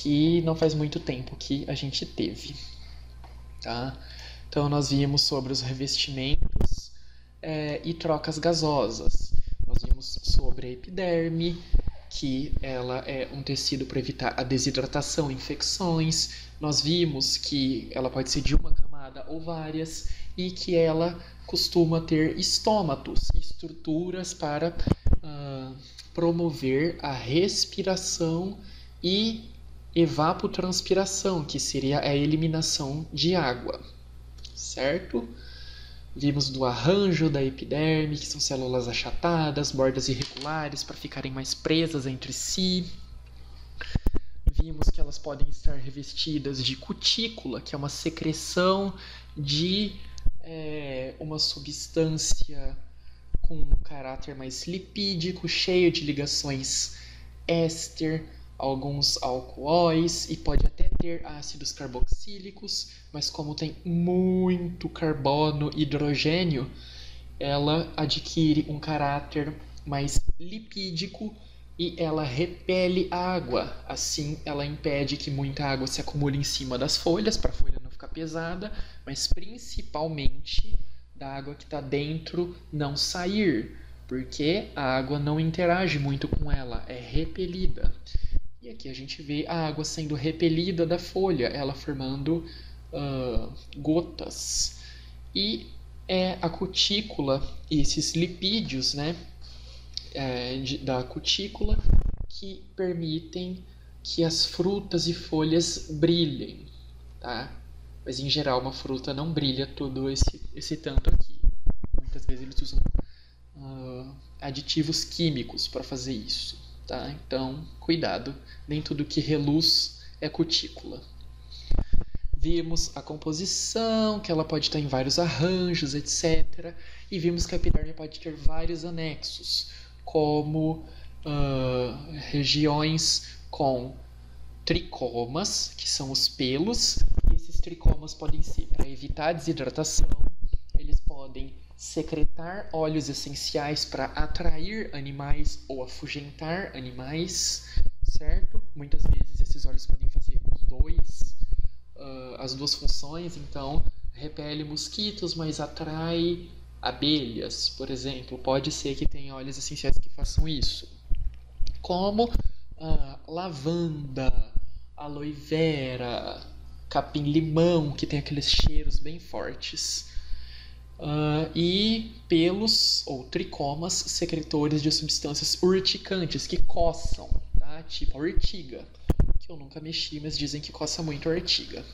que não faz muito tempo que a gente teve, tá? Então, nós vimos sobre os revestimentos e trocas gasosas. Nós vimos sobre a epiderme, que ela é um tecido para evitar a desidratação e infecções. Nós vimos que ela pode ser de uma camada ou várias e que ela costuma ter estômatos, estruturas para promover a respiração e evapotranspiração, que seria a eliminação de água, certo? Vimos do arranjo da epiderme, que são células achatadas, bordas irregulares para ficarem mais presas entre si. Vimos que elas podem estar revestidas de cutícula, que é uma secreção de uma substância com um caráter mais lipídico, cheio de ligações éster, alguns alcoóis e pode até ter ácidos carboxílicos, mas como tem muito carbono e hidrogênio, ela adquire um caráter mais lipídico e ela repele a água. Assim, ela impede que muita água se acumule em cima das folhas, para a folha não ficar pesada, mas principalmente da água que está dentro não sair, porque a água não interage muito com ela, é repelida. E aqui a gente vê a água sendo repelida da folha, ela formando gotas. E é a cutícula e esses lipídios, né, da cutícula que permitem que as frutas e folhas brilhem, tá? Mas em geral uma fruta não brilha todo esse tanto aqui. Muitas vezes eles usam aditivos químicos para fazer isso, tá? Então, cuidado, nem tudo que reluz é cutícula. Vimos a composição, que ela pode estar em vários arranjos, etc. E vimos que a epiderme pode ter vários anexos, como regiões com tricomas, que são os pelos. E esses tricomas podem ser para evitar a desidratação, eles podem secretar óleos essenciais para atrair animais ou afugentar animais, certo? Muitas vezes esses óleos podem fazer as duas funções, então repele mosquitos, mas atrai abelhas, por exemplo. Pode ser que tenha óleos essenciais que façam isso, como lavanda, aloe vera, capim-limão, que tem aqueles cheiros bem fortes. E pelos ou tricomas secretores de substâncias urticantes que coçam, tá? Tipo a urtiga, que eu nunca mexi, mas dizem que coça muito a urtiga.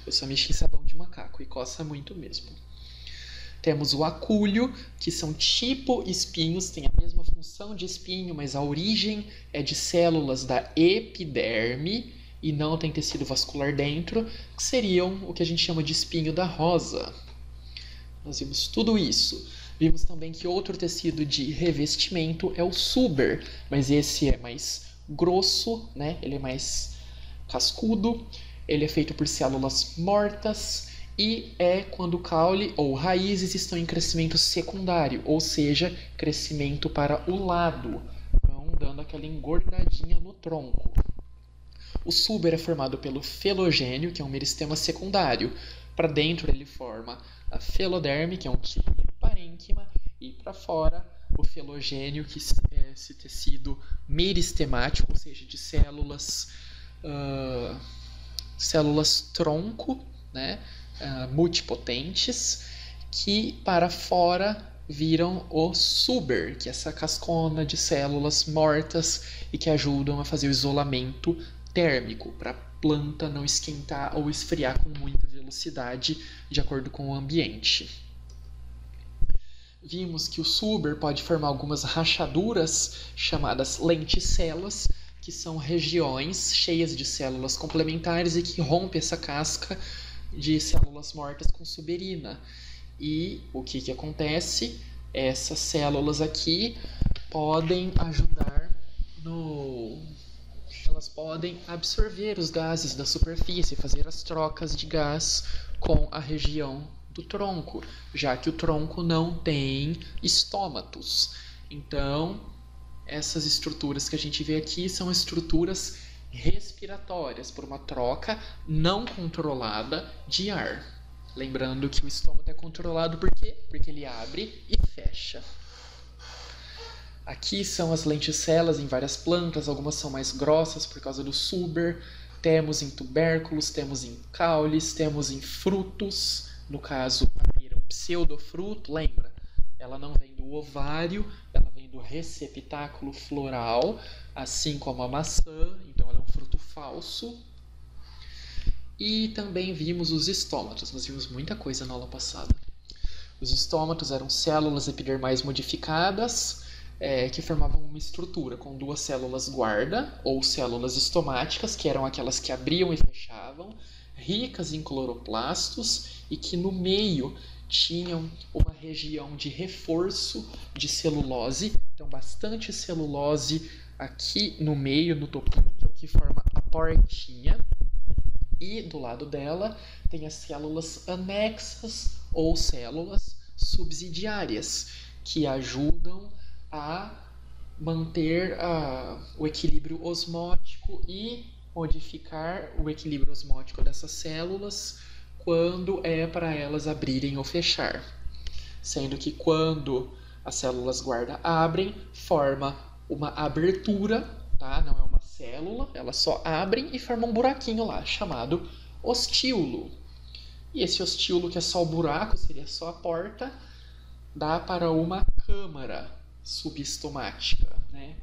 Eu só mexi em sabão de macaco e coça muito mesmo. Temos o acúlio, que são tipo espinhos, tem a mesma função de espinho, mas a origem é de células da epiderme e não tem tecido vascular dentro, que seriam o que a gente chama de espinho da rosa. Nós vimos tudo isso. Vimos também que outro tecido de revestimento é o suber, mas esse é mais grosso, né? Ele é mais cascudo, ele é feito por células mortas e é quando o caule ou raízes estão em crescimento secundário, ou seja, crescimento para o lado, então dando aquela engordadinha no tronco. O suber é formado pelo felogênio, que é um meristema secundário. Para dentro ele forma a feloderme, que é um tipo de parênquima, e para fora o felogênio, que é esse tecido meristemático, ou seja, de células tronco, né, multipotentes, que para fora viram o suber, que é essa cascona de células mortas e que ajudam a fazer o isolamento térmico, para a planta não esquentar ou esfriar com muita velocidade de acordo com o ambiente. Vimos que o suber pode formar algumas rachaduras chamadas lenticelas, que são regiões cheias de células complementares e que rompem essa casca de células mortas com suberina. E o que acontece? Essas células aqui podem ajudar elas podem absorver os gases da superfície, fazer as trocas de gás com a região do tronco, já que o tronco não tem estômatos. Então, essas estruturas que a gente vê aqui são estruturas respiratórias, por uma troca não controlada de ar. Lembrando que o estômago é controlado por quê? Porque ele abre e fecha. Aqui são as lenticelas em várias plantas, algumas são mais grossas por causa do suber. Temos em tubérculos, temos em caules, temos em frutos. No caso, a pera é um pseudofruto, lembra? Ela não vem do ovário, ela vem do receptáculo floral, assim como a maçã, então ela é um fruto falso. E também vimos os estômatos, nós vimos muita coisa na aula passada. Os estômatos eram células epidermais modificadas, que formavam uma estrutura com duas células guarda, ou células estomáticas, que eram aquelas que abriam e fechavam, ricas em cloroplastos e que no meio tinham uma região de reforço de celulose, então bastante celulose aqui no meio, no topinho, que é o que forma a portinha. E do lado dela tem as células anexas ou células subsidiárias, que ajudam a manter o equilíbrio osmótico e modificar o equilíbrio osmótico dessas células quando é para elas abrirem ou fechar. Sendo que quando as células guarda abrem, forma uma abertura, tá? Não é uma célula, elas só abrem e formam um buraquinho lá, chamado ostíolo. E esse ostíolo, que é só o buraco, seria só a porta, dá para uma câmara subestomática, né?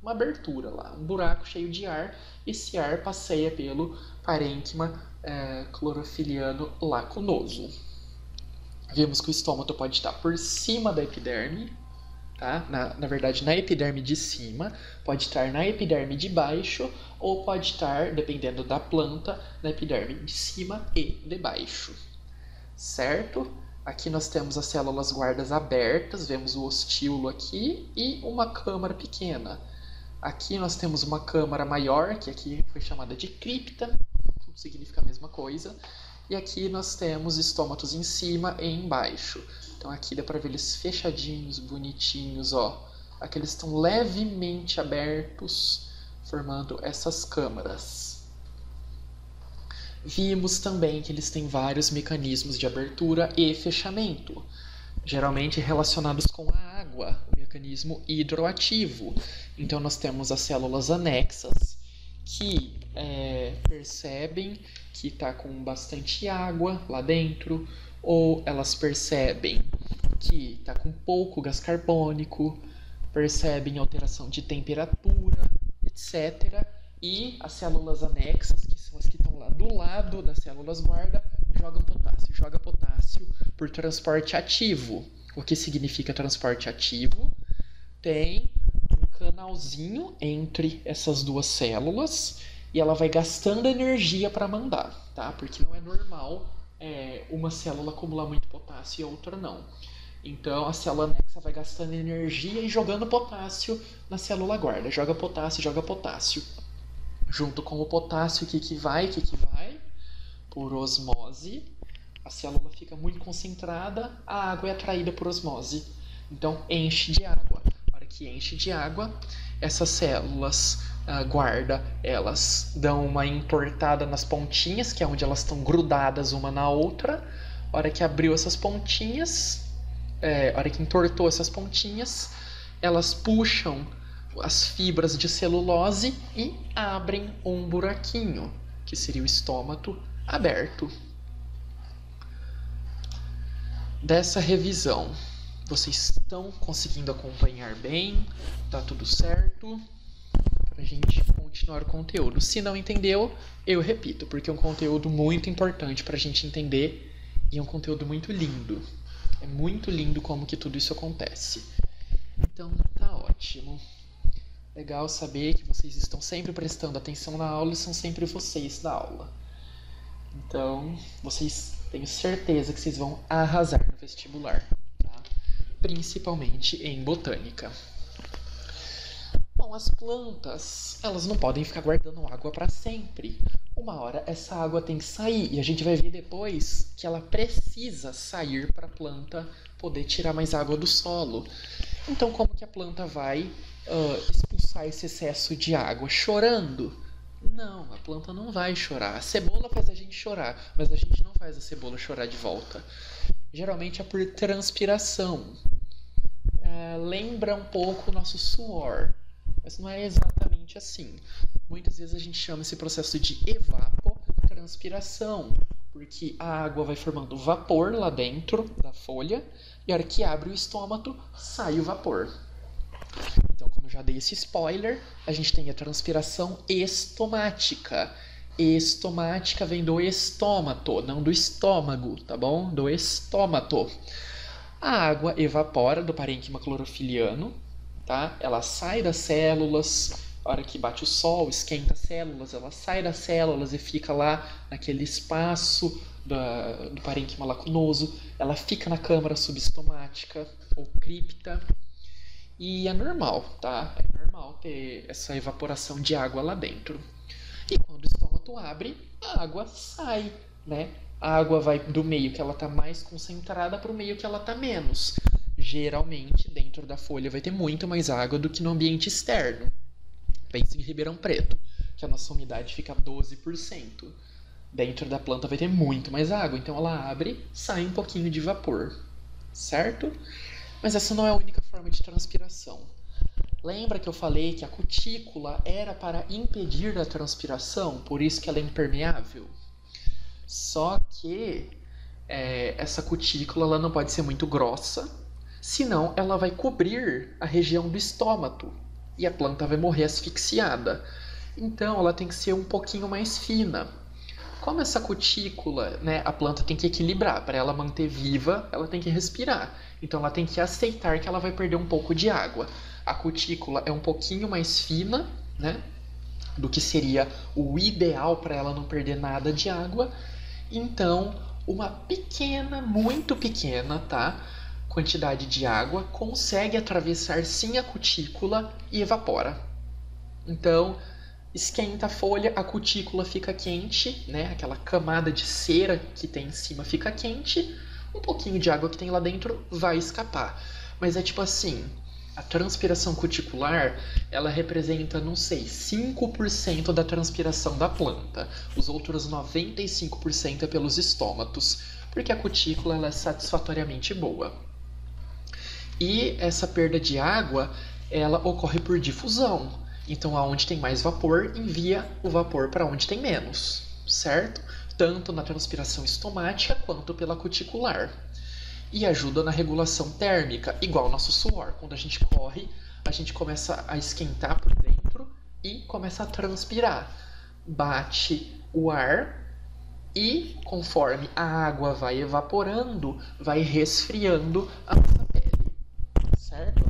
Uma abertura lá, um buraco cheio de ar. Esse ar passeia pelo parênquima clorofiliano lacunoso. Vimos que o estômato pode estar por cima da epiderme, tá? Na verdade, na epiderme de cima, pode estar na epiderme de baixo, ou pode estar, dependendo da planta, na epiderme de cima e de baixo. Certo? Aqui nós temos as células guardas abertas, vemos o ostíolo aqui e uma câmara pequena. Aqui nós temos uma câmara maior, que aqui foi chamada de cripta, tudo significa a mesma coisa. E aqui nós temos estômatos em cima e embaixo. Então aqui dá para ver eles fechadinhos, bonitinhos, ó. Aqui eles estão levemente abertos, formando essas câmaras. Vimos também que eles têm vários mecanismos de abertura e fechamento, geralmente relacionados com a água, o mecanismo hidroativo. Então nós temos as células anexas, que percebem que está com bastante água lá dentro, ou elas percebem que está com pouco gás carbônico, percebem alteração de temperatura, etc. E as células anexas, que são as que estão lá do lado das células guarda, joga potássio por transporte ativo. O que significa transporte ativo? Tem um canalzinho entre essas duas células e ela vai gastando energia para mandar, tá? Porque não é normal uma célula acumular muito potássio e a outra não. Então a célula anexa vai gastando energia e jogando potássio na célula guarda. Joga potássio. Junto com o potássio, o que vai? Por osmose. A célula fica muito concentrada, a água é atraída por osmose. Então enche de água. Na hora que enche de água, essas células guarda, elas dão uma entortada nas pontinhas, que é onde elas estão grudadas uma na outra. Na hora que abriu essas pontinhas, na hora que entortou essas pontinhas, elas puxam as fibras de celulose e abrem um buraquinho, que seria o estômato aberto. Dessa revisão, vocês estão conseguindo acompanhar bem? Tá tudo certo? Para a gente continuar o conteúdo. Se não entendeu, eu repito, porque é um conteúdo muito importante para a gente entender e é um conteúdo muito lindo. É muito lindo como que tudo isso acontece. Então, tá ótimo. Legal saber que vocês estão sempre prestando atenção na aula e são sempre vocês da aula. Então, tenho certeza que vocês vão arrasar no vestibular, tá? Principalmente em botânica. Bom, as plantas, elas não podem ficar guardando água para sempre. Uma hora essa água tem que sair e a gente vai ver depois que ela precisa sair para a planta poder tirar mais água do solo. Então, como que a planta vai expulsar esse excesso de água? Chorando? Não, a planta não vai chorar. A cebola faz a gente chorar, mas a gente não faz a cebola chorar de volta. Geralmente é por transpiração. Lembra um pouco o nosso suor, mas não é exatamente assim. Muitas vezes a gente chama esse processo de evapotranspiração, porque a água vai formando vapor lá dentro da folha e a hora que abre o estômago, sai o vapor. Então, como eu já dei esse spoiler, a gente tem a transpiração estomática. Estomática vem do estômago, não do estômago, tá bom? Do estômago. A água evapora do parênquima clorofiliano, tá? Ela sai das células, a hora que bate o sol, esquenta as células, ela sai das células e fica lá naquele espaço do parênquima lacunoso. Ela fica na câmara subestomática ou cripta. E é normal, tá? É normal ter essa evaporação de água lá dentro. E quando o estômago abre, a água sai, né? A água vai do meio que ela está mais concentrada para o meio que ela está menos. Geralmente, dentro da folha vai ter muito mais água do que no ambiente externo. Pense em Ribeirão Preto, que a nossa umidade fica 12%. Dentro da planta vai ter muito mais água, então ela abre, sai um pouquinho de vapor, certo? Mas essa não é a única forma de transpiração. Lembra que eu falei que a cutícula era para impedir a transpiração, por isso que ela é impermeável? Só que essa cutícula ela não pode ser muito grossa, senão ela vai cobrir a região do estômago e a planta vai morrer asfixiada. Então ela tem que ser um pouquinho mais fina. Como essa cutícula, né, a planta tem que equilibrar, para ela manter viva, ela tem que respirar. Então ela tem que aceitar que ela vai perder um pouco de água. A cutícula é um pouquinho mais fina, né, do que seria o ideal para ela não perder nada de água. Então, uma pequena, muito pequena, tá, quantidade de água consegue atravessar sim a cutícula e evapora. Então, esquenta a folha, a cutícula fica quente, né? Aquela camada de cera que tem em cima fica quente, um pouquinho de água que tem lá dentro vai escapar. Mas é tipo assim, a transpiração cuticular, ela representa, não sei, 5% da transpiração da planta. Os outros 95% é pelos estômatos, porque a cutícula ela é satisfatoriamente boa. E essa perda de água, ela ocorre por difusão. Então, aonde tem mais vapor, envia o vapor para onde tem menos, certo? Tanto na transpiração estomática quanto pela cuticular. E ajuda na regulação térmica, igual ao nosso suor. Quando a gente corre, a gente começa a esquentar por dentro e começa a transpirar. Bate o ar e, conforme a água vai evaporando, vai resfriando a nossa pele, certo?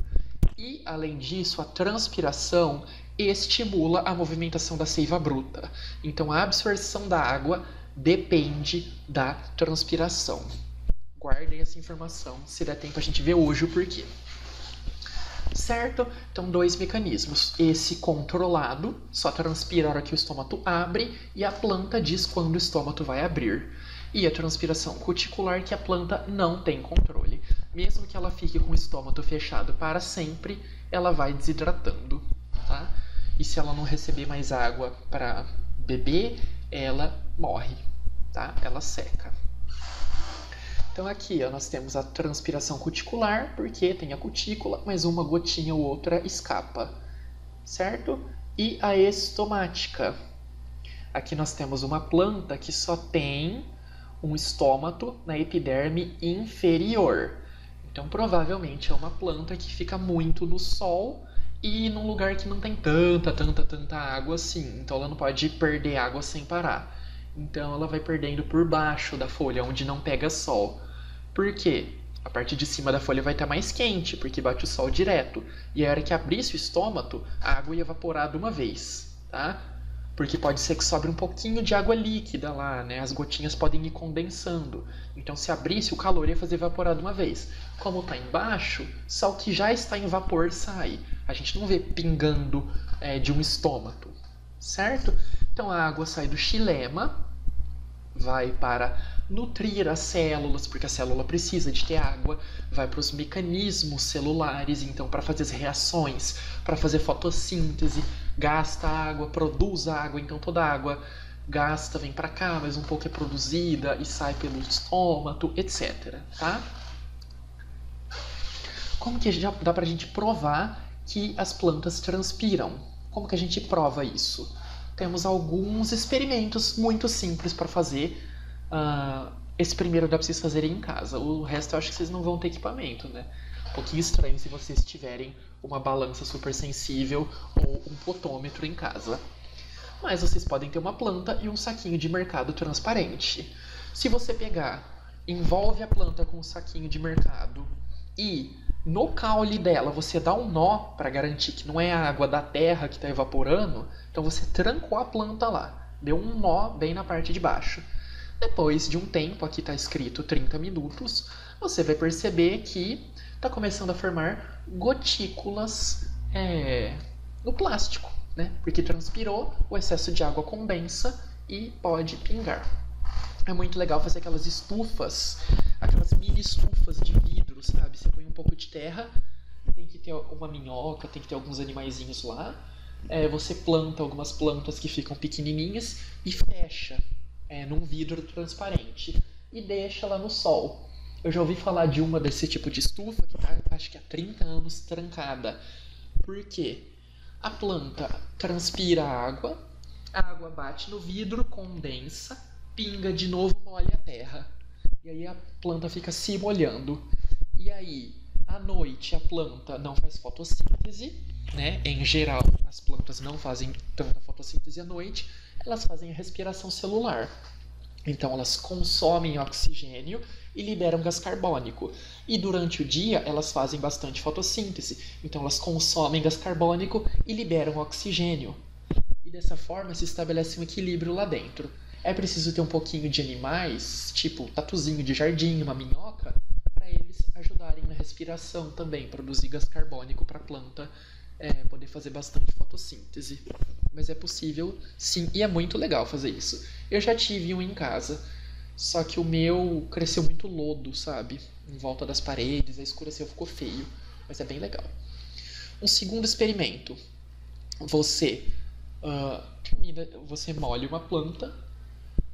E, além disso, a transpiração estimula a movimentação da seiva bruta. Então, a absorção da água depende da transpiração. Guardem essa informação, se der tempo a gente vê hoje o porquê. Certo? Então, dois mecanismos. Esse controlado, só transpira a hora que o estômago abre, e a planta diz quando o estômago vai abrir. E a transpiração cuticular, que a planta não tem controle. Mesmo que ela fique com o estômago fechado para sempre, ela vai desidratando, tá? E se ela não receber mais água para beber, ela morre, tá? Ela seca. Então aqui ó, nós temos a transpiração cuticular, porque tem a cutícula, mas uma gotinha ou outra escapa, certo? E a estomática. Aqui nós temos uma planta que só tem um estômago na epiderme inferior. Então provavelmente é uma planta que fica muito no sol e num lugar que não tem tanta água assim. Então ela não pode perder água sem parar. Então ela vai perdendo por baixo da folha, onde não pega sol. Por quê? A parte de cima da folha vai estar mais quente, porque bate o sol direto. E a hora que abrisse o estômago, a água ia evaporar de uma vez, tá? Porque pode ser que sobre um pouquinho de água líquida lá, né? As gotinhas podem ir condensando. Então, se abrisse, o calor ia fazer evaporar de uma vez. Como está embaixo, só o que já está em vapor sai. A gente não vê pingando de um estômago, certo? Então, a água sai do xilema, vai para nutrir as células, porque a célula precisa de ter água, vai para os mecanismos celulares, então para fazer as reações, para fazer fotossíntese, gasta água, produz água, então toda a água gasta vem para cá, mas um pouco é produzida e sai pelo estômago, etc. Tá? Como que já dá pra gente provar que as plantas transpiram? Como que a gente prova isso? Temos alguns experimentos muito simples para fazer. Esse primeiro dá para vocês fazerem em casa. O resto eu acho que vocês não vão ter equipamento, né? Um pouquinho estranho se vocês tiverem uma balança super sensível ou um potômetro em casa. Mas vocês podem ter uma planta e um saquinho de mercado transparente. Se você pegar, envolve a planta com um saquinho de mercado e no caule dela você dá um nó para garantir que não é a água da terra que está evaporando, então você trancou a planta lá, deu um nó bem na parte de baixo. Depois de um tempo, aqui está escrito 30 minutos, você vai perceber que está começando a formar gotículas no plástico, né? Porque transpirou, o excesso de água condensa e pode pingar. É muito legal fazer aquelas estufas, aquelas mini estufas de vidro, sabe? Você põe um pouco de terra, tem que ter uma minhoca, tem que ter alguns animaizinhos lá. Você planta algumas plantas que ficam pequenininhas e fecha num vidro transparente e deixa lá no sol. Eu já ouvi falar de uma desse tipo de estufa que tá, acho que há 30 anos trancada. Por quê? A planta transpira a água bate no vidro, condensa, pinga de novo, molha a terra. E aí a planta fica se molhando. E aí, à noite, a planta não faz fotossíntese, né? Em geral, as plantas não fazem tanta fotossíntese à noite, elas fazem a respiração celular. Então, elas consomem oxigênio e liberam gás carbônico. E durante o dia, elas fazem bastante fotossíntese. Então, elas consomem gás carbônico e liberam oxigênio. E dessa forma, se estabelece um equilíbrio lá dentro. É preciso ter um pouquinho de animais, tipo tatuzinho de jardim, uma minhoca, para eles ajudarem na respiração também, produzir gás carbônico para a planta poder fazer bastante fotossíntese. Mas é possível, sim, e é muito legal fazer isso. Eu já tive um em casa, só que o meu cresceu muito lodo, sabe? Em volta das paredes, aí escureceu, ficou feio, mas é bem legal. Um segundo experimento. Você molha uma planta,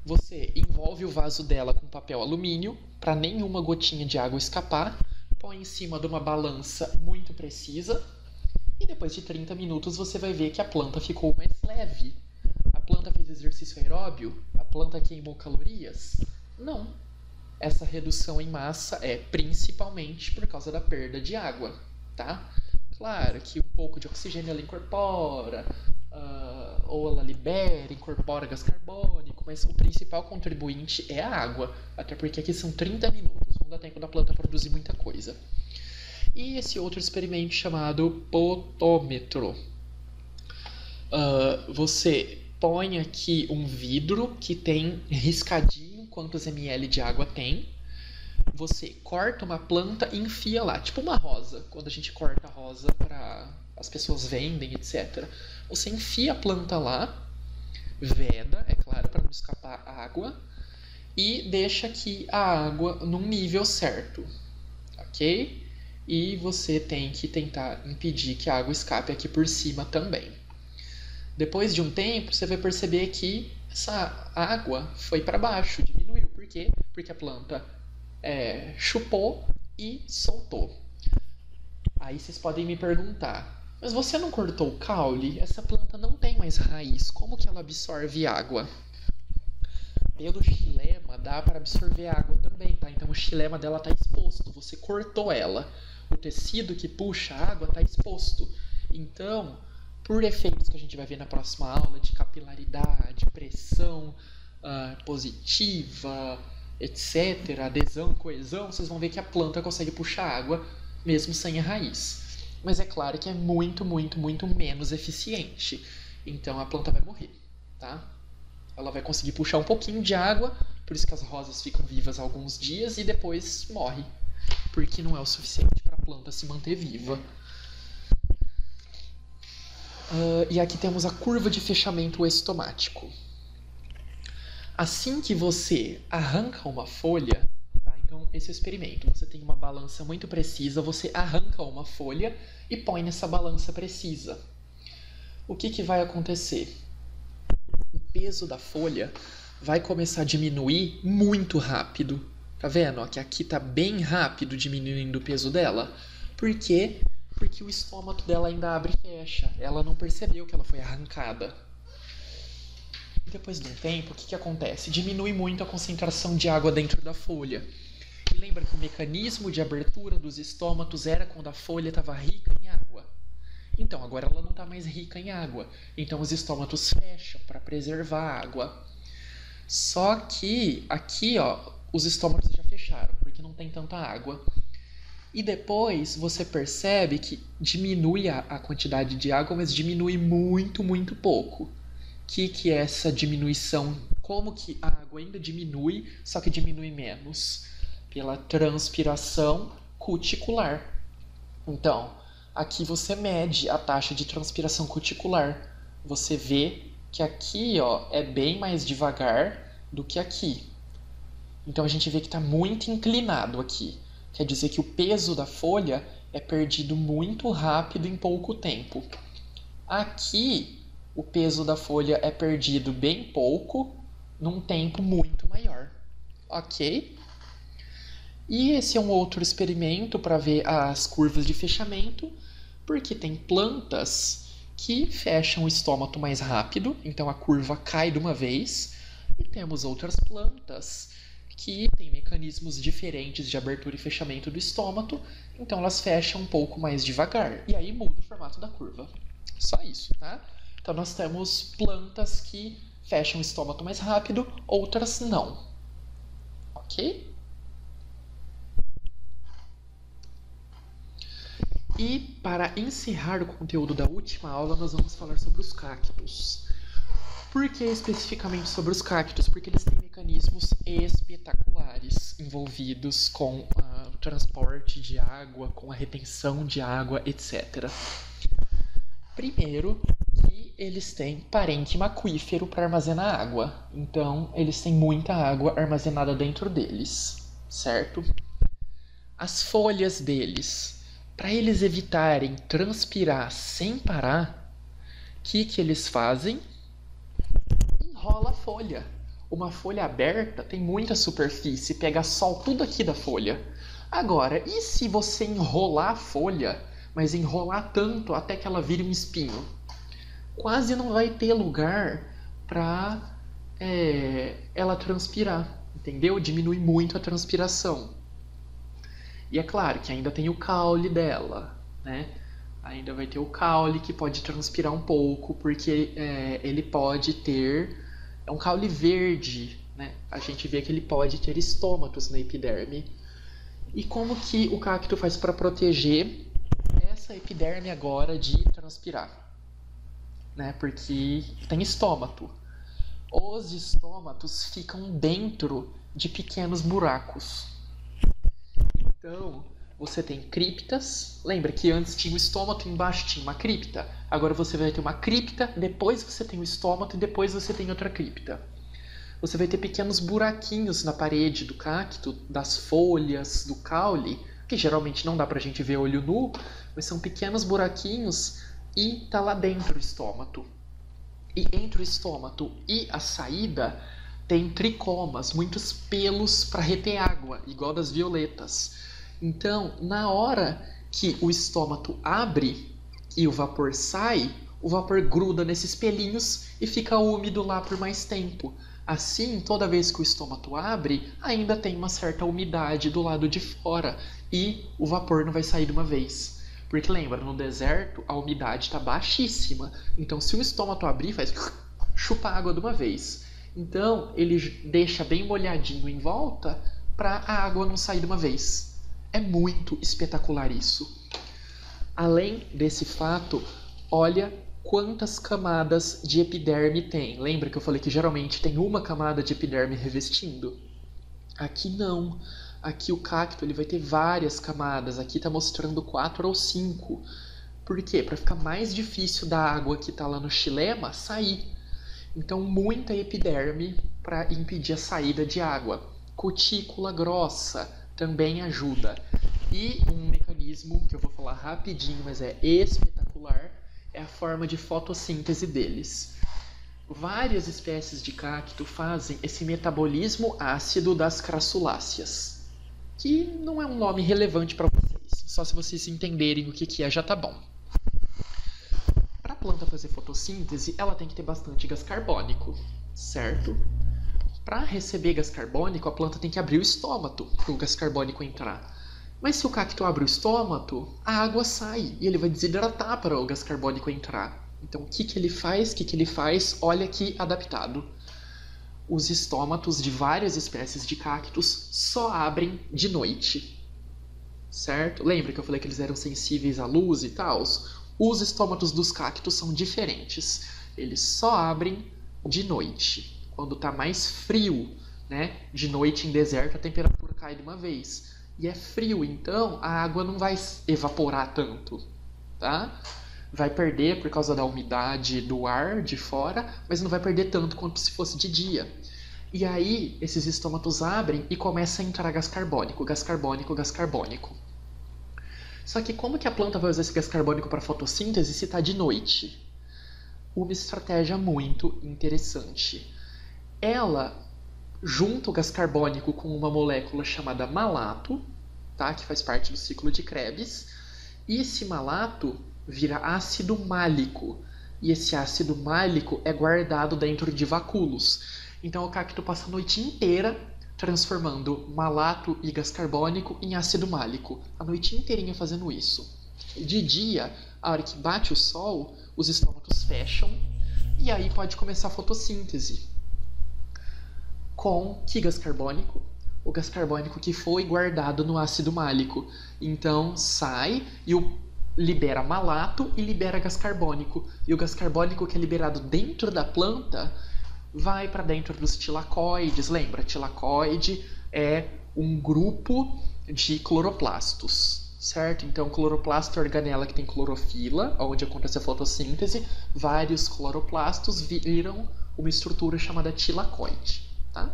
você envolve o vaso dela com papel alumínio para nenhuma gotinha de água escapar, põe em cima de uma balança muito precisa e depois de 30 minutos você vai ver que a planta ficou mais leve. A planta fez exercício aeróbio? A planta queimou calorias? Não. Essa redução em massa é principalmente por causa da perda de água, tá? Claro que um pouco de oxigênio ela incorpora, ou ela libera, incorpora gás carbônico, mas o principal contribuinte é a água, até porque aqui são 30 minutos, não dá tempo da planta produzir muita coisa. E esse outro experimento chamado potômetro. Você põe aqui um vidro que tem riscadinho quantos ml de água tem. Você corta uma planta e enfia lá, tipo uma rosa. Quando a gente corta a rosa para as pessoas vendem, etc. Você enfia a planta lá, veda, é claro, para não escapar água, e deixa aqui a água num nível certo, ok? E você tem que tentar impedir que a água escape aqui por cima também. Depois de um tempo, você vai perceber que essa água foi para baixo, diminuiu. Por quê? Porque a planta chupou e soltou. Aí vocês podem me perguntar, mas você não cortou o caule? Essa planta não tem mais raiz, como que ela absorve água? Pelo xilema dá para absorver água também, tá? Então o xilema dela está exposto, você cortou ela. O tecido que puxa a água está exposto. Então, por efeitos que a gente vai ver na próxima aula de capilaridade, pressão positiva, etc., adesão, coesão, vocês vão ver que a planta consegue puxar água mesmo sem a raiz. Mas é claro que é muito, muito, muito menos eficiente. Então a planta vai morrer, tá? Ela vai conseguir puxar um pouquinho de água, por isso que as rosas ficam vivas alguns dias e depois morre, porque não é o suficiente para a planta se manter viva. E aqui temos a curva de fechamento estomático. Assim que você arranca uma folha, tá? Então esse é o experimento. Você tem uma balança muito precisa, você arranca uma folha e põe nessa balança precisa. o que vai acontecer? O peso da folha vai começar a diminuir muito rápido. Tá vendo? Ó, que aqui tá bem rápido diminuindo o peso dela. Por quê? Porque o estômago dela ainda abre e fecha. Ela não percebeu que ela foi arrancada. E depois de um tempo, o que acontece? Diminui muito a concentração de água dentro da folha. E lembra que o mecanismo de abertura dos estômatos era quando a folha estava rica em água? Então, agora ela não está mais rica em água. Então, os estômatos fecham para preservar a água. Só que aqui, ó, os estômatos já fecharam, porque não tem tanta água. E depois você percebe que diminui a quantidade de água, mas diminui muito, muito pouco. O que é essa diminuição? Como que a água ainda diminui, só que diminui menos? Pela transpiração cuticular. Então, aqui você mede a taxa de transpiração cuticular. Você vê que aqui, ó, é bem mais devagar do que aqui. Então a gente vê que está muito inclinado aqui. Quer dizer que o peso da folha é perdido muito rápido em pouco tempo. Aqui, o peso da folha é perdido bem pouco, num tempo muito maior. Ok? E esse é um outro experimento para ver as curvas de fechamento, porque tem plantas que fecham o estômago mais rápido, então a curva cai de uma vez, e temos outras plantas que têm mecanismos diferentes de abertura e fechamento do estômago, então elas fecham um pouco mais devagar, e aí muda o formato da curva. Só isso, tá? Então nós temos plantas que fecham o estômago mais rápido, outras não. Ok? E para encerrar o conteúdo da última aula, nós vamos falar sobre os cactos. Por que especificamente sobre os cactos? Porque eles têm mecanismos espetaculares envolvidos com o transporte de água, com a retenção de água, etc. Primeiro, que eles têm parênquima aquífero para armazenar água. Então, eles têm muita água armazenada dentro deles, certo? As folhas deles, para eles evitarem transpirar sem parar, o que eles fazem? Enrola a folha. Uma folha aberta tem muita superfície, pega sol tudo aqui da folha. Agora, e se você enrolar a folha, mas enrolar tanto até que ela vire um espinho? Quase não vai ter lugar para ela transpirar, entendeu? Diminui muito a transpiração. E é claro que ainda tem o caule dela, né? Ainda vai ter o caule que pode transpirar um pouco, porque ele pode ter... É um caule verde, né? A gente vê que ele pode ter estômatos na epiderme. E como que o cacto faz para proteger essa epiderme agora de transpirar? Né? Porque tem estômato. Os estômatos ficam dentro de pequenos buracos. Então, você tem criptas. Lembra que antes tinha o estômago e embaixo tinha uma cripta? Agora você vai ter uma cripta, depois você tem o estômago e depois você tem outra cripta. Você vai ter pequenos buraquinhos na parede do cacto, das folhas, do caule, que geralmente não dá pra gente ver olho nu, mas são pequenos buraquinhos e tá lá dentro o estômago. E entre o estômago e a saída tem tricomas, muitos pelos para reter água, igual das violetas. Então, na hora que o estômago abre e o vapor sai, o vapor gruda nesses pelinhos e fica úmido lá por mais tempo. Assim, toda vez que o estômago abre, ainda tem uma certa umidade do lado de fora e o vapor não vai sair de uma vez. Porque lembra, no deserto a umidade está baixíssima. Então, se o estômago abrir, faz chupa água de uma vez. Então, ele deixa bem molhadinho em volta para a água não sair de uma vez. É muito espetacular isso. Além desse fato, olha quantas camadas de epiderme tem. Lembra que eu falei que geralmente tem uma camada de epiderme revestindo? Aqui não. Aqui o cacto ele vai ter várias camadas. Aqui está mostrando 4 ou 5. Por quê? Para ficar mais difícil da água que está lá no xilema sair. Então, muita epiderme para impedir a saída de água. Cutícula grossa também ajuda. E um mecanismo que eu vou falar rapidinho, mas é espetacular, é a forma de fotossíntese deles. Várias espécies de cacto fazem esse metabolismo ácido das crassuláceas, que não é um nome relevante para vocês, só se vocês entenderem o que é já tá bom. Para a planta fazer fotossíntese, ela tem que ter bastante gás carbônico, certo? Para receber gás carbônico, a planta tem que abrir o estômago para o gás carbônico entrar. Mas se o cacto abre o estômago, a água sai e ele vai desidratar para o gás carbônico entrar. Então, o que ele faz? Olha aqui, adaptado. Os estômatos de várias espécies de cactos só abrem de noite, certo? Lembra que eu falei que eles eram sensíveis à luz e tal? Os estômatos dos cactos são diferentes. Eles só abrem de noite, quando está mais frio, né? De noite em deserto a temperatura cai de uma vez. E é frio, então a água não vai evaporar tanto, tá? Vai perder por causa da umidade do ar de fora, mas não vai perder tanto quanto se fosse de dia. E aí, esses estômatos abrem e começa a entrar gás carbônico, gás carbônico, gás carbônico. Só que como que a planta vai usar esse gás carbônico para fotossíntese se está de noite? Uma estratégia muito interessante. Ela junta o gás carbônico com uma molécula chamada malato, tá? Que faz parte do ciclo de Krebs, e esse malato vira ácido málico, e esse ácido málico é guardado dentro de vacúolos. Então o cacto passa a noite inteira transformando malato e gás carbônico em ácido málico, a noite inteirinha fazendo isso. De dia, a hora que bate o sol, os estômatos fecham, e aí pode começar a fotossíntese. Com que gás carbônico? O gás carbônico que foi guardado no ácido málico. Então sai e libera malato e libera gás carbônico. E o gás carbônico que é liberado dentro da planta vai para dentro dos tilacoides. Lembra? Tilacoide é um grupo de cloroplastos, certo? Então, cloroplasto é a organela que tem clorofila, onde acontece a fotossíntese. Vários cloroplastos viram uma estrutura chamada tilacoide. Tá?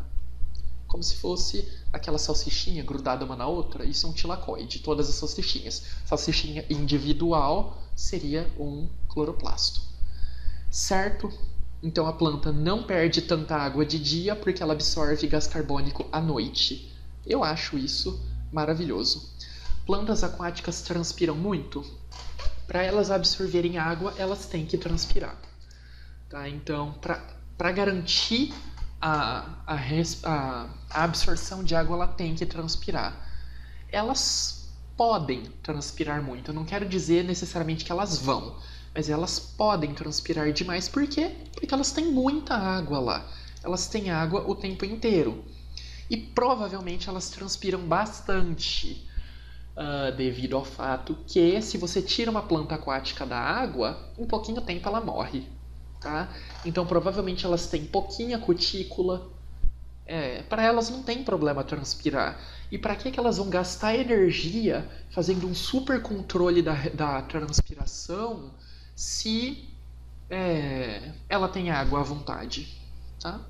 Como se fosse aquela salsichinha grudada uma na outra, isso é um tilacoide, todas as salsichinhas. Salsichinha individual seria um cloroplasto, certo? Então a planta não perde tanta água de dia porque ela absorve gás carbônico à noite. Eu acho isso maravilhoso. Plantas aquáticas transpiram muito? Para elas absorverem água, elas têm que transpirar. Tá? Então, para garantir a absorção de água, ela tem que transpirar. Elas podem transpirar muito. Eu não quero dizer necessariamente que elas vão, mas elas podem transpirar demais. Por quê? Porque elas têm muita água lá. Elas têm água o tempo inteiro. E provavelmente elas transpiram bastante, devido ao fato que se você tira uma planta aquática da água, em pouquinho tempo ela morre. Tá? Então provavelmente elas têm pouquinha cutícula. Para elas não tem problema transpirar. E para que elas vão gastar energia fazendo um super controle da transpiração se ela tem água à vontade? Tá?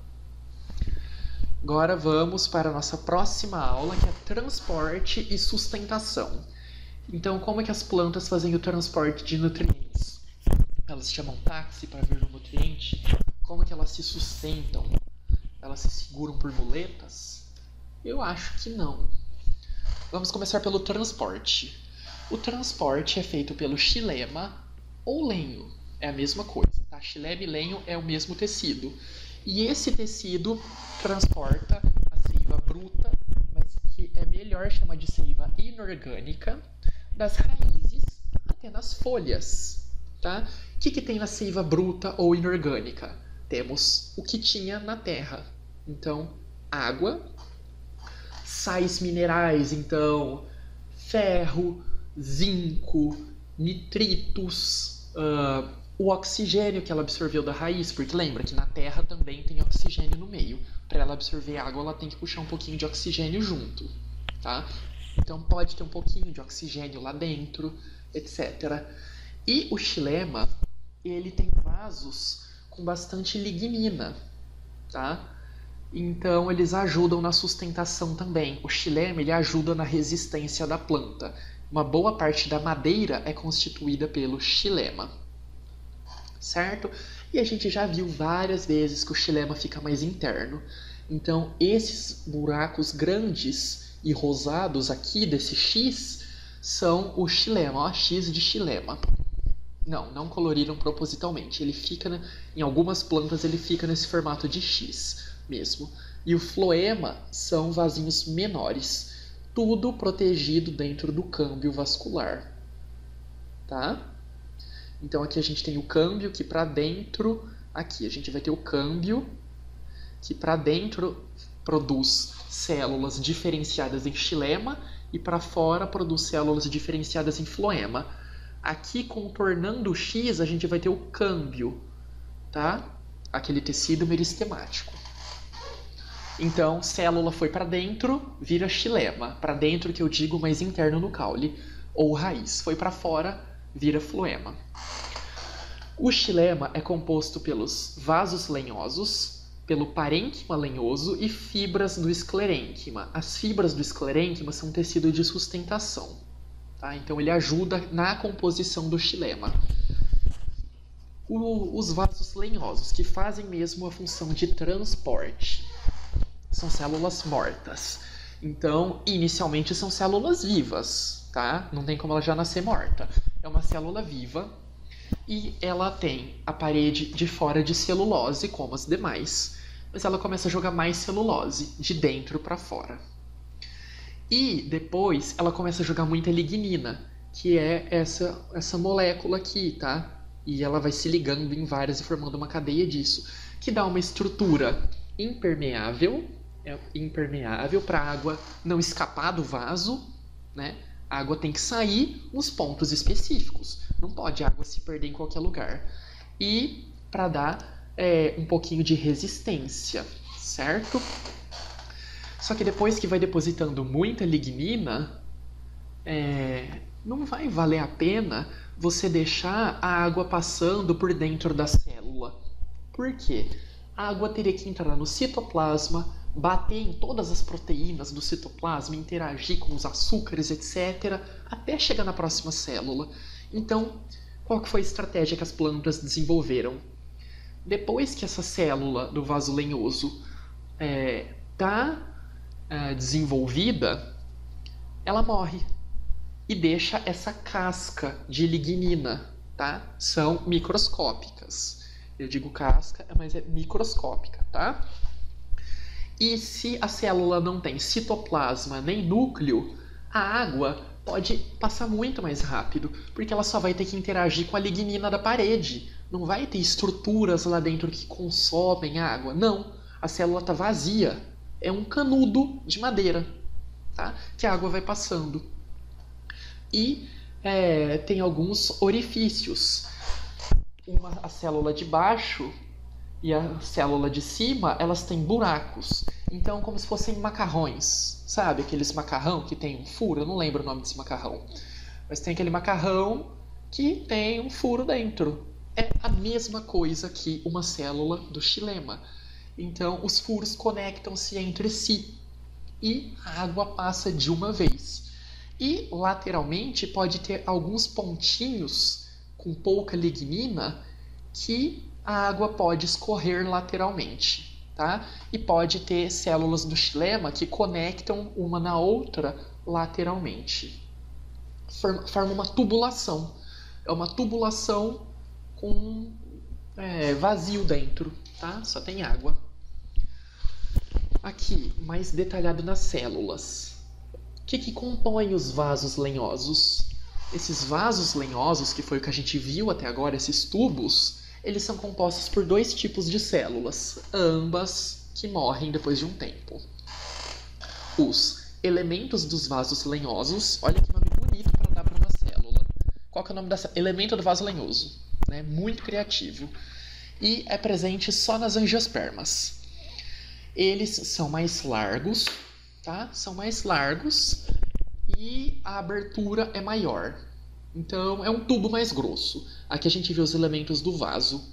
Agora vamos para a nossa próxima aula, que é transporte e sustentação. Então, como é que as plantas fazem o transporte de nutrientes? Elas chamam táxi para vir no nutriente? Como é que elas se sustentam? Elas se seguram por muletas? Eu acho que não. Vamos começar pelo transporte. O transporte é feito pelo xilema ou lenho. É a mesma coisa, tá? Xilema e lenho é o mesmo tecido. E esse tecido transporta a seiva bruta, mas que é melhor chamar de seiva inorgânica, das raízes até nas folhas. Tá? O que tem na seiva bruta ou inorgânica? Temos o que tinha na terra. Então, água, sais minerais, então ferro, zinco, nitritos, o oxigênio que ela absorveu da raiz, porque lembra que na terra também tem oxigênio no meio. Para ela absorver água, ela tem que puxar um pouquinho de oxigênio junto. Tá? Então pode ter um pouquinho de oxigênio lá dentro, etc. E o xilema, ele tem vasos com bastante lignina, tá? Então eles ajudam na sustentação também. O xilema, ele ajuda na resistência da planta. Uma boa parte da madeira é constituída pelo xilema. certo? E a gente já viu várias vezes que o xilema fica mais interno. Então, esses buracos grandes e rosados aqui desse X são o xilema, ó, X de xilema. Não coloriram propositalmente. Ele fica, em algumas plantas, ele fica nesse formato de X mesmo. E o floema são vasinhos menores, tudo protegido dentro do câmbio vascular, tá? Então aqui a gente tem o câmbio que para dentro, aqui a gente vai ter o câmbio que para dentro produz células diferenciadas em xilema e para fora produz células diferenciadas em floema. Aqui, contornando o X, a gente vai ter o câmbio, tá? Aquele tecido meristemático. Então, célula foi para dentro, vira xilema. Para dentro, que eu digo, mais interno no caule. Ou raiz. Foi para fora, vira floema. O xilema é composto pelos vasos lenhosos, pelo parênquima lenhoso e fibras do esclerênquima. As fibras do esclerênquima são tecido de sustentação. Tá? Então ele ajuda na composição do xilema. Os vasos lenhosos, que fazem mesmo a função de transporte, são células mortas. Então, inicialmente são células vivas, tá? Não tem como ela já nascer morta. É uma célula viva e ela tem a parede de fora de celulose, como as demais, mas ela começa a jogar mais celulose de dentro para fora. E depois ela começa a jogar muita lignina, que é essa molécula aqui, tá? E ela vai se ligando em várias e formando uma cadeia disso, que dá uma estrutura impermeável para a água não escapar do vaso, né? A água tem que sair nos pontos específicos, não pode a água se perder em qualquer lugar. E para dar um pouquinho de resistência, certo? Só que depois que vai depositando muita lignina, não vai valer a pena você deixar a água passando por dentro da célula. Por quê? A água teria que entrar no citoplasma, bater em todas as proteínas do citoplasma, interagir com os açúcares, etc., até chegar na próxima célula. Então, qual que foi a estratégia que as plantas desenvolveram? Depois que essa célula do vaso lenhoso está desenvolvida, ela morre e deixa essa casca de lignina, tá? São microscópicas. Eu digo casca, mas é microscópica, tá? E se a célula não tem citoplasma nem núcleo, a água pode passar muito mais rápido, porque ela só vai ter que interagir com a lignina da parede. Não vai ter estruturas lá dentro que consomem água. Não, a célula está vazia. É um canudo de madeira, tá? Que a água vai passando. E tem alguns orifícios. A célula de baixo e a célula de cima, elas têm buracos. Então, como se fossem macarrões. Sabe aqueles macarrão que tem um furo? Eu não lembro o nome desse macarrão. Mas tem aquele macarrão que tem um furo dentro. É a mesma coisa que uma célula do xilema. Então, os furos conectam-se entre si e a água passa de uma vez. E, lateralmente, pode ter alguns pontinhos com pouca lignina que a água pode escorrer lateralmente, tá? E pode ter células do xilema que conectam uma na outra lateralmente. Forma uma tubulação. É uma tubulação com vazio dentro, tá? Só tem água. Aqui, mais detalhado nas células. O que compõe os vasos lenhosos? Esses vasos lenhosos, que foi o que a gente viu até agora, esses tubos, eles são compostos por dois tipos de células, ambas que morrem depois de um tempo. Os elementos dos vasos lenhosos, olha que nome bonito para dar para uma célula. Qual que é o nome da célula? Elemento do vaso lenhoso, né? Muito criativo. E é presente só nas angiospermas. Eles são mais largos, tá? São mais largos e a abertura é maior. Então, é um tubo mais grosso. Aqui a gente vê os elementos do vaso.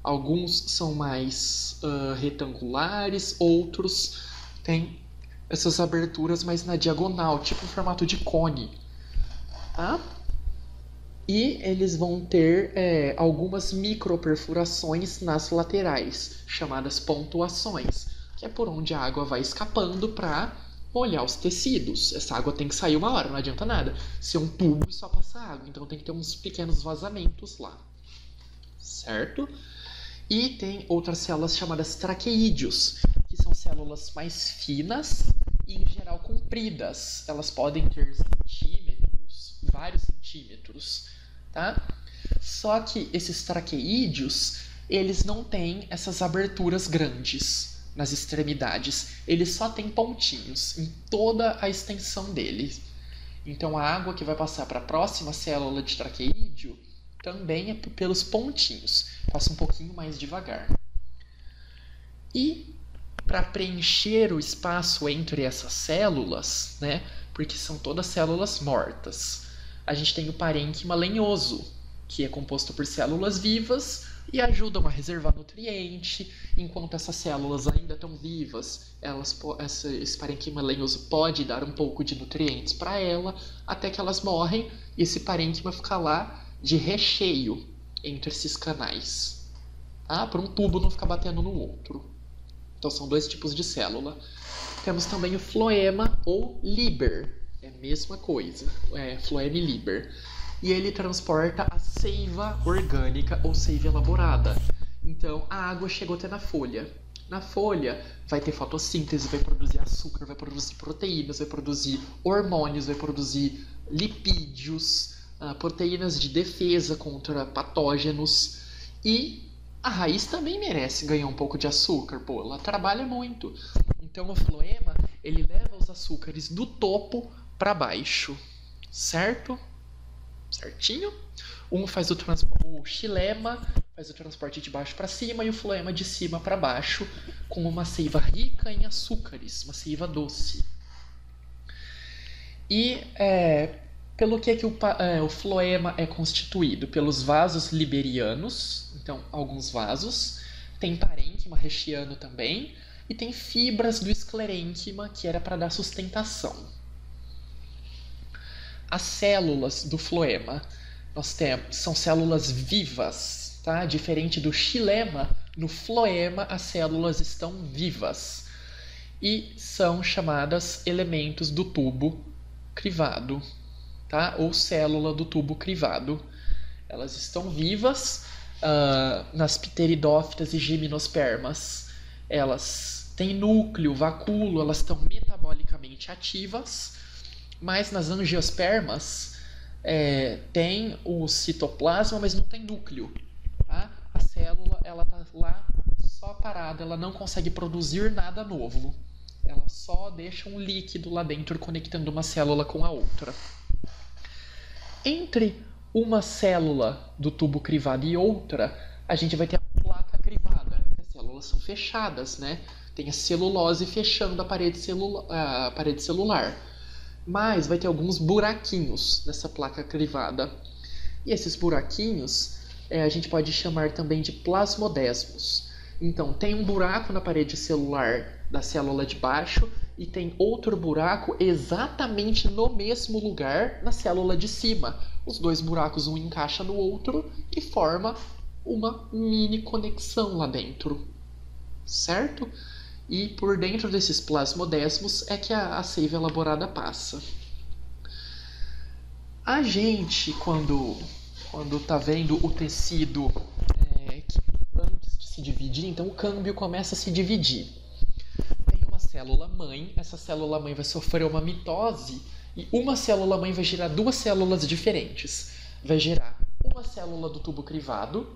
Alguns são mais retangulares, outros têm essas aberturas mais na diagonal, tipo em formato de cone. Tá? E eles vão ter algumas microperfurações nas laterais, chamadas pontuações, que é por onde a água vai escapando para molhar os tecidos. Essa água tem que sair uma hora, não adianta nada ser um tubo e só passar água, então tem que ter uns pequenos vazamentos lá, certo? E tem outras células chamadas traqueídeos, que são células mais finas e, em geral, compridas. Elas podem ter centímetros, vários centímetros, tá? Só que esses traqueídeos, eles não têm essas aberturas grandes nas extremidades. Eles só têm pontinhos em toda a extensão deles. Então, a água que vai passar para a próxima célula de traqueídeo também é pelos pontinhos. Passa um pouquinho mais devagar. E para preencher o espaço entre essas células, né, porque são todas células mortas, a gente tem o parênquima lenhoso, que é composto por células vivas e ajudam a reservar nutriente. Enquanto essas células ainda estão vivas, esse parênquima lenhoso pode dar um pouco de nutrientes para ela, até que elas morrem e esse parênquima fica lá de recheio entre esses canais, tá? Para um tubo não ficar batendo no outro. Então são dois tipos de célula. Temos também o floema ou liber, é a mesma coisa, floema e liber. E ele transporta a seiva orgânica ou seiva elaborada. Então a água chegou até na folha. Na folha vai ter fotossíntese, vai produzir açúcar, vai produzir proteínas, vai produzir hormônios, vai produzir lipídios, proteínas de defesa contra patógenos. E a raiz também merece ganhar um pouco de açúcar, pô, ela trabalha muito. Então o floema, ele leva os açúcares do topo para baixo, certo? Certinho? O xilema faz o transporte de baixo para cima e o floema de cima para baixo, com uma seiva rica em açúcares, uma seiva doce. E pelo que o floema é constituído? Pelos vasos liberianos, então alguns vasos, tem parênquima recheando também, e tem fibras do esclerênquima, que era para dar sustentação. As células do floema são células vivas, tá? Diferente do xilema, no floema as células estão vivas e são chamadas elementos do tubo crivado, tá? Ou célula do tubo crivado. Elas estão vivas nas pteridófitas e gimnospermas. Elas têm núcleo, vacúolo, elas estão metabolicamente ativas. Mas nas angiospermas tem o citoplasma, mas não tem núcleo. Tá? A célula está lá só parada, ela não consegue produzir nada novo. Ela só deixa um líquido lá dentro conectando uma célula com a outra. Entre uma célula do tubo crivado e outra, a gente vai ter a placa crivada. As células são fechadas, né? Tem a celulose fechando a parede celular. Mas vai ter alguns buraquinhos nessa placa crivada. E esses buraquinhos a gente pode chamar também de plasmodesmos. Então, tem um buraco na parede celular da célula de baixo e tem outro buraco exatamente no mesmo lugar na célula de cima. Os dois buracos, um encaixa no outro e forma uma mini conexão lá dentro, certo? E por dentro desses plasmodesmos é que a seiva elaborada passa. A gente, quando está vendo o tecido antes de se dividir, então o câmbio começa a se dividir. Tem uma célula-mãe, essa célula-mãe vai sofrer uma mitose e uma célula-mãe vai gerar duas células diferentes. Vai gerar uma célula do tubo crivado,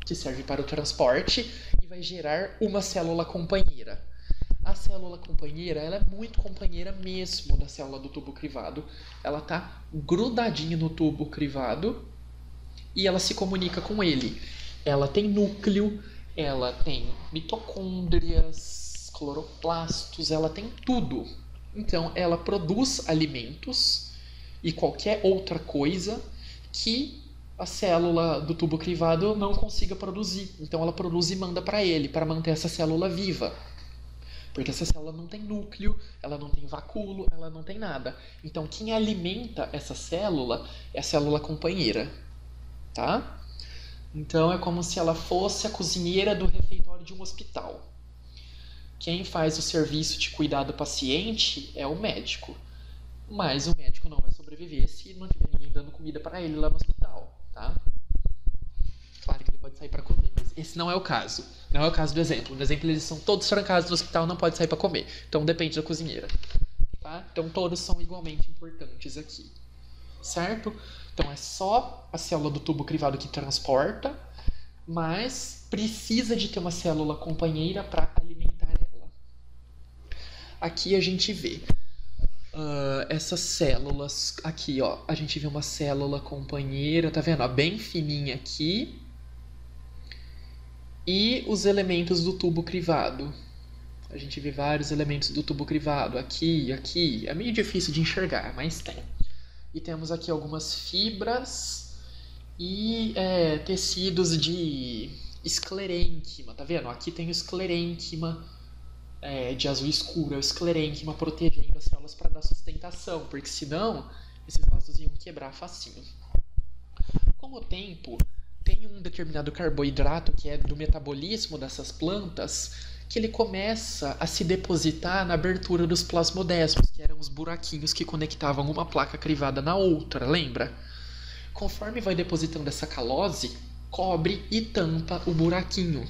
que serve para o transporte, e vai gerar uma célula companheira. A célula companheira, ela é muito companheira mesmo da célula do tubo crivado. Ela está grudadinha no tubo crivado e ela se comunica com ele. Ela tem núcleo, ela tem mitocôndrias, cloroplastos, ela tem tudo. Então, ela produz alimentos e qualquer outra coisa que a célula do tubo crivado não consiga produzir. Então, ela produz e manda para ele, para manter essa célula viva. Porque essa célula não tem núcleo, ela não tem vacúolo, ela não tem nada. Então, quem alimenta essa célula é a célula companheira. tá? Então é como se ela fosse a cozinheira do refeitório de um hospital. Quem faz o serviço de cuidar do paciente é o médico. Mas o médico não vai sobreviver se não tiver ninguém dando comida para ele lá no hospital, tá? Claro que ele pode sair para comer, mas esse não é o caso. Não é o caso do exemplo. No exemplo, eles são todos trancados no hospital, não pode sair para comer. Então depende da cozinheira, tá? Então todos são igualmente importantes aqui, certo? Então é só a célula do tubo crivado que transporta, mas precisa de ter uma célula companheira para alimentar ela. Aqui a gente vê essas células aqui, ó. A gente vê uma célula companheira, tá vendo? Ó, bem fininha aqui. E os elementos do tubo crivado. A gente vê vários elementos do tubo crivado aqui, aqui. É meio difícil de enxergar, mas tem. E temos aqui algumas fibras e tecidos de esclerênquima, tá vendo? Aqui tem o esclerênquima de azul escuro, é o esclerênquima protegendo as células para dar sustentação, porque senão esses vasos iam quebrar facinho. Com o tempo, tem um determinado carboidrato que é do metabolismo dessas plantas que ele começa a se depositar na abertura dos plasmodesmos, que eram os buraquinhos que conectavam uma placa crivada na outra, lembra? Conforme vai depositando essa calose, cobre e tampa o buraquinho.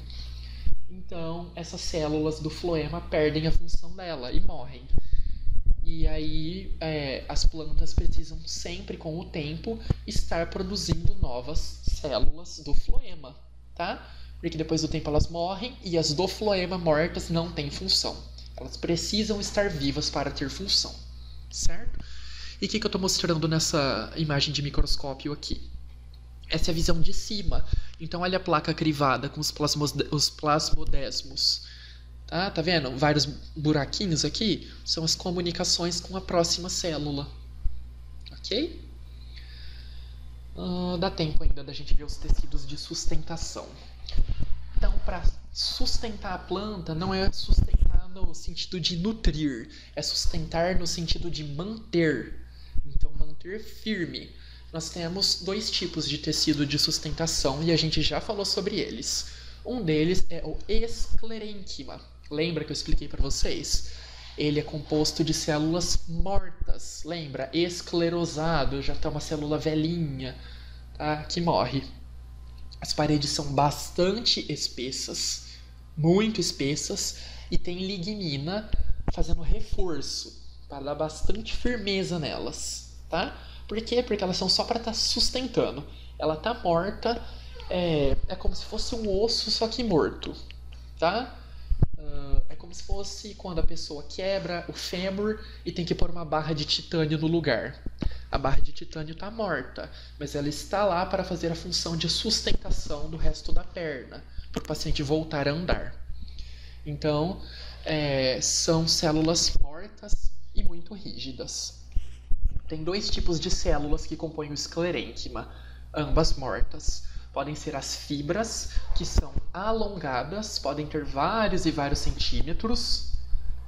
Então, essas células do floema perdem a função dela e morrem. E aí, as plantas precisam sempre, com o tempo, estar produzindo novas células do floema, tá? Porque depois do tempo elas morrem e as do floema mortas não têm função. Elas precisam estar vivas para ter função, certo? E o que eu estou mostrando nessa imagem de microscópio aqui? Essa é a visão de cima. Então, olha a placa crivada com os plasmodesmos. Tá vendo? Vários buraquinhos aqui são as comunicações com a próxima célula. Ok? Dá tempo ainda da gente ver os tecidos de sustentação. Então, para sustentar a planta, não é sustentar no sentido de nutrir, é sustentar no sentido de manter. Então, manter firme. Nós temos dois tipos de tecido de sustentação e a gente já falou sobre eles. Um deles é o esclerênquima. Lembra que eu expliquei para vocês? Ele é composto de células mortas. Lembra? Esclerosado, já está uma célula velhinha, tá? Que morre. As paredes são bastante espessas, muito espessas, e tem lignina fazendo reforço para dar bastante firmeza nelas, tá? Por quê? Porque elas são só para estar sustentando. Ela está morta, é como se fosse um osso, só que morto, tá? É como se fosse quando a pessoa quebra o fêmur e tem que pôr uma barra de titânio no lugar. A barra de titânio está morta, mas ela está lá para fazer a função de sustentação do resto da perna, para o paciente voltar a andar. Então, são células mortas e muito rígidas. Tem dois tipos de células que compõem o esclerênquima, ambas mortas. Podem ser as fibras, que são alongadas, podem ter vários e vários centímetros,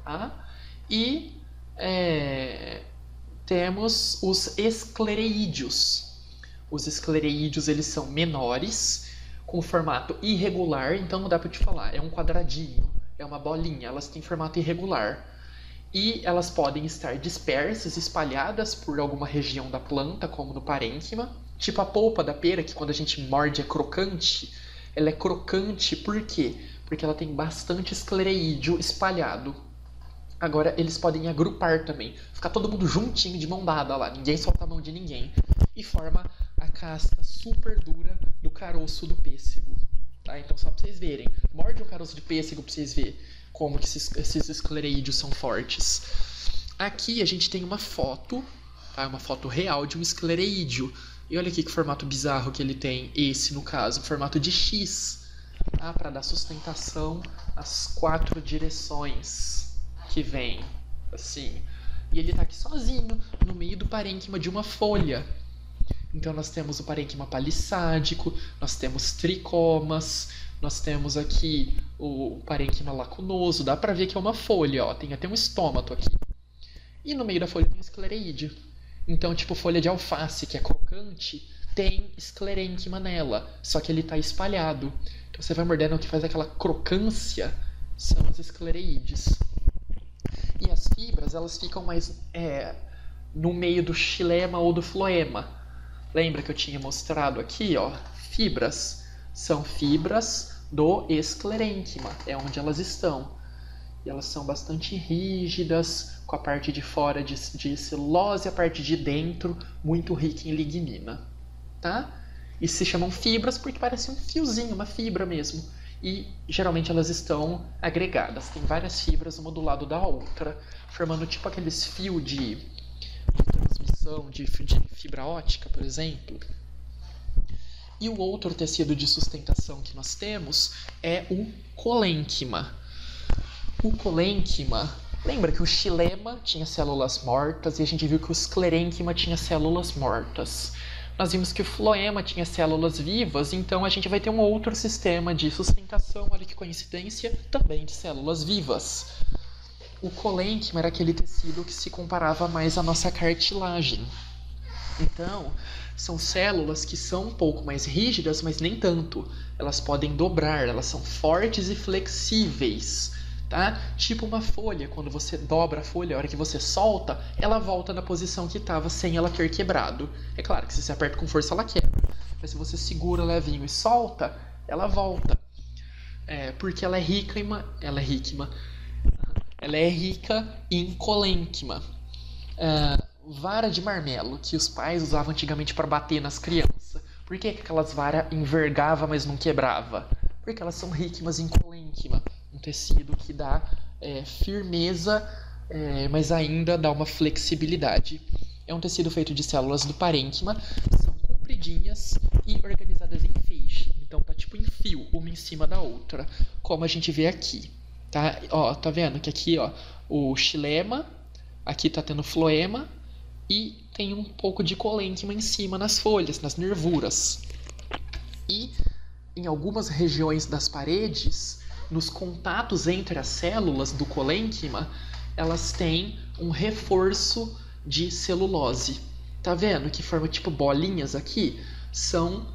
tá? E temos os esclereídeos. Os esclereídeos, eles são menores, com formato irregular, então não dá para te falar, é um quadradinho, é uma bolinha, elas têm formato irregular. E elas podem estar dispersas, espalhadas por alguma região da planta, como no parênquima, tipo a polpa da pera, que quando a gente morde é crocante. Ela é crocante por quê? Porque ela tem bastante esclereídeo espalhado. Agora, eles podem agrupar também, ficar todo mundo juntinho de mão dada lá, ninguém solta a mão de ninguém, e forma a casca super dura do caroço do pêssego. Tá? Então, só para vocês verem, morde um caroço de pêssego para vocês verem como que esses esclereídeos são fortes. Aqui a gente tem uma foto, tá? Uma foto real de um esclereídeo. E olha aqui que formato bizarro que ele tem, esse no caso, formato de X, tá? Para dar sustentação às 4 direções que vem, assim. E ele está aqui sozinho, no meio do parênquima de uma folha. Então nós temos o parênquima palissádico, nós temos tricomas, nós temos aqui o parênquima lacunoso, dá pra ver que é uma folha, ó, tem até um estômato aqui. E no meio da folha tem o esclereídeo. Então, tipo folha de alface, que é crocante, tem esclerênquima nela, só que ele está espalhado. Então você vai mordendo, o que faz aquela crocância são as esclereídes. E as fibras, elas ficam mais no meio do xilema ou do floema. Lembra que eu tinha mostrado aqui, ó? Fibras são fibras do esclerênquima, é onde elas estão. E elas são bastante rígidas, com a parte de fora de celulose e a parte de dentro muito rica em lignina, tá? E se chamam fibras porque parece um fiozinho, uma fibra mesmo. E geralmente elas estão agregadas, tem várias fibras uma do lado da outra, formando tipo aqueles fios de transmissão de fibra ótica, por exemplo. E o outro tecido de sustentação que nós temos é o colênquima. O colênquima, lembra que o xilema tinha células mortas e a gente viu que o esclerênquima tinha células mortas. Nós vimos que o floema tinha células vivas, então a gente vai ter um outro sistema de sustentação, olha que coincidência, também de células vivas. O colênquima era aquele tecido que se comparava mais à nossa cartilagem. Então, são células que são um pouco mais rígidas, mas nem tanto. Elas podem dobrar, elas são fortes e flexíveis. Tá? Tipo uma folha, quando você dobra a folha, a hora que você solta, ela volta na posição que estava sem ela ter quebrado. É claro que se você aperta com força, ela quebra. Mas se você segura levinho e solta, ela volta. Porque ela é rica em colênquima. Vara de marmelo, que os pais usavam antigamente para bater nas crianças. Por que aquelas varas envergavam, mas não quebrava? Porque elas são ricas em colênquima. Um tecido que dá firmeza, mas ainda dá uma flexibilidade. É um tecido feito de células do parênquima, são compridinhas e organizadas em feixe. Então tá tipo em fio, uma em cima da outra, como a gente vê aqui. Tá? Ó, tá vendo que aqui, ó, o xilema, aqui tá tendo floema e tem um pouco de colênquima em cima nas folhas, nas nervuras. E em algumas regiões das paredes, nos contatos entre as células do colênquima, elas têm um reforço de celulose. Tá vendo que forma tipo bolinhas aqui? São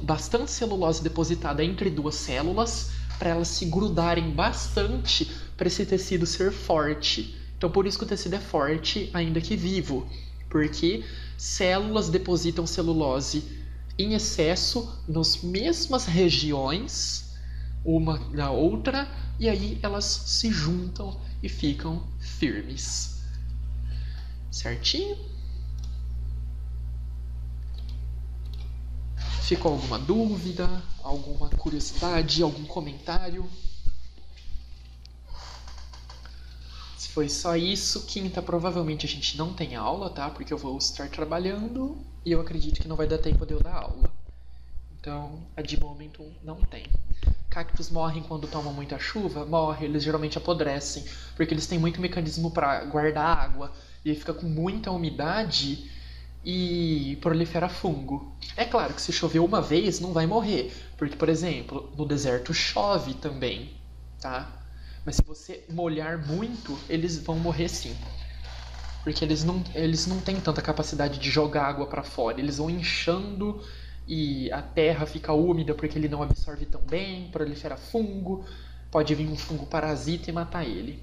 bastante celulose depositada entre duas células para elas se grudarem bastante para esse tecido ser forte. Então por isso que o tecido é forte ainda que vivo, porque células depositam celulose em excesso nas mesmas regiões uma na outra, e aí elas se juntam e ficam firmes. Certinho? Ficou alguma dúvida? Alguma curiosidade? Algum comentário? Se foi só isso, quinta provavelmente a gente não tem aula, tá? Porque eu vou estar trabalhando e eu acredito que não vai dar tempo de eu dar aula. Então, de momento não tem. Cactos morrem quando tomam muita chuva? Morrem, eles geralmente apodrecem, porque eles têm muito mecanismo para guardar água, e aí fica com muita umidade e prolifera fungo. É claro que se chover uma vez não vai morrer, porque, por exemplo, no deserto chove também, tá? Mas se você molhar muito, eles vão morrer sim. Porque eles não têm tanta capacidade de jogar água para fora, eles vão inchando e a terra fica úmida porque ele não absorve tão bem, prolifera fungo, pode vir um fungo parasita e matar ele.